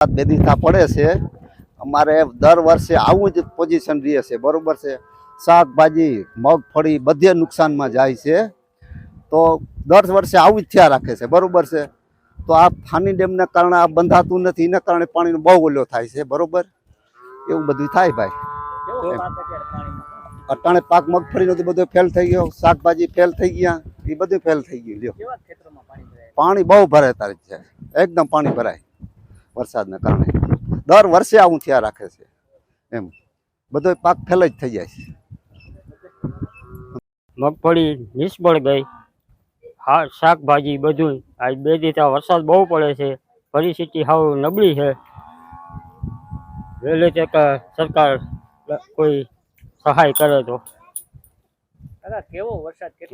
બેદીથા પડે છે અમારે દર વર્ષે આવું જ પોઝિશન રહે છે બરોબર છે। શાકભાજી મગફળી બધે નુકસાનમાં જાય છે તો દર વર્ષે આવું જ થયા રાખે છે બરોબર છે। તો આ ફાની ડેમને કારણે આ બંધાતું નથી એના કારણે પાણીનો બહુ ઓલો થાય છે બરોબર એવું બધું થાય ભાઈ। અટાણે પાક મગફળીનો તો બધો ફેલ થઈ ગયો, શાકભાજી ફેલ થઈ ગયા, એ બધું ફેલ થઈ ગયું। લ્યો પાણી બહુ ભરાય તારે છે એકદમ પાણી ભરાય વરસાદના કારણે દર વર્ષે આવું થયા રાખે છે એમ બધો પાક ફેલ જ થઈ જાય છે। મગફળી નિષ્ફળ ગઈ, હા શાકભાજી બધું આજ બે દિવસ વરસાદ બહુ પડે છે, પરિસ્થિતિ હાવ નબળી છે। વહેલી તકે સરકાર કોઈ સહાય કરે તો।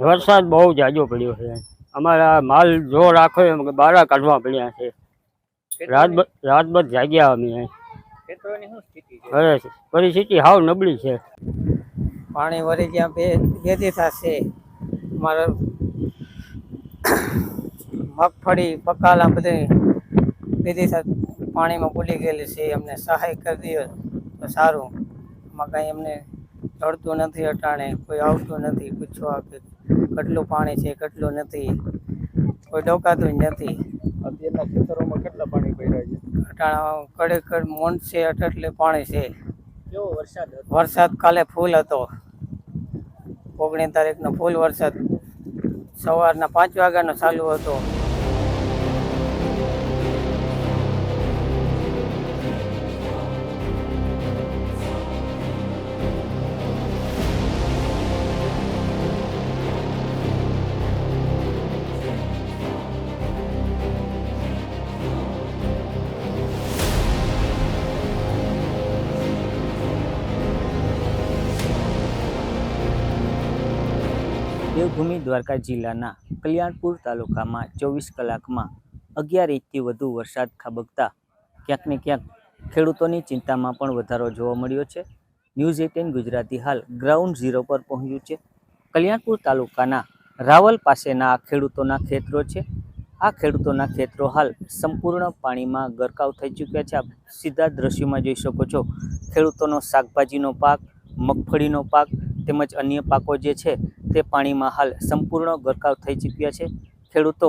વરસાદ બહુ જાજો પડ્યો છે, અમારા માલ જો રાખો એમ બારા કાઢવા પડ્યા છે। રાતભર જાગ્યા અમે હવે પરિસ્થિતિ હાવ નબળી છે। પાણી વળી ગયા બે દિવસ છે અમારે મગફળી પકાલા બધે બે દિવસ પાણીમાં ભૂલી ગયેલી છે। અમને સહાય કરી દો તો સારું, એમાં કાંઈ અમને ચડતું નથી, અટાણે કોઈ આવતું નથી પૂછવા કે કેટલું પાણી છે કેટલું નથી, કોઈ ડોકાતું નથી। અત્યારના ખેતરોમાં કેટલા પાણી ભર્યા છે? અટાણા કડે મોંડ છે એટલે પાણી છે। કેવો વરસાદ? વરસાદ કાલે ફૂલ હતો, 19 તારીખનો ફૂલ વરસાદ સવારના 5 વાગ્યાનો ચાલુ હતો। દેવભૂમિ દ્વારકા જિલ્લાના કલ્યાણપુર તાલુકામાં 24 કલાકમાં 11 ઇંચથી વધુ વરસાદ ખાબકતા ક્યાંક ને ક્યાંક ખેડૂતોની ચિંતામાં પણ વધારો જોવા મળ્યો છે। ન્યૂઝ 18 ગુજરાતી હાલ ગ્રાઉન્ડ ઝીરો પર પહોંચ્યું છે। કલ્યાણપુર તાલુકાના રાવલ પાસેના આ ખેડૂતોના ખેતરો છે। આ ખેડૂતોના ખેતરો હાલ સંપૂર્ણ પાણીમાં ગરકાવ થઈ ચૂક્યા છે। આપ સીધા દ્રશ્યોમાં જોઈ શકો છો, ખેડૂતોનો શાકભાજીનો પાક, મગફળીનો પાક તેમજ અન્ય પાકો જે છે તે પાણીમાં હાલ સંપૂર્ણ ગરકાવ થઈ ચૂક્યા છે। ખેડૂતો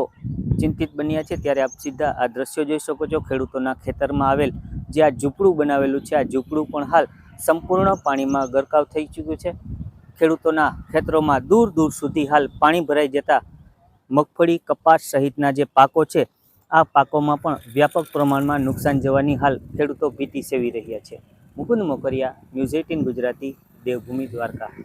ચિંતિત બન્યા છે। ત્યારે આપ સીધા આ દ્રશ્યો જોઈ શકો છો, ખેડૂતોના ખેતરમાં આવેલ જે આ ઝૂંપડું બનાવેલું છે, આ ઝૂંપડું પણ હાલ સંપૂર્ણ પાણીમાં ગરકાવ થઈ ચૂક્યું છે। ખેડૂતોના ખેતરોમાં દૂર દૂર સુધી હાલ પાણી ભરાઈ જતા મગફળી, કપાસ સહિતના જે પાકો છે આ પાકોમાં પણ વ્યાપક પ્રમાણમાં નુકસાન જવાની હાલ ખેડૂતો ભીતિ સેવી રહ્યા છે। મુકુંદ મોકરિયા, ન્યૂઝ 18 ગુજરાતી, દેવભૂમિ દ્વારકા।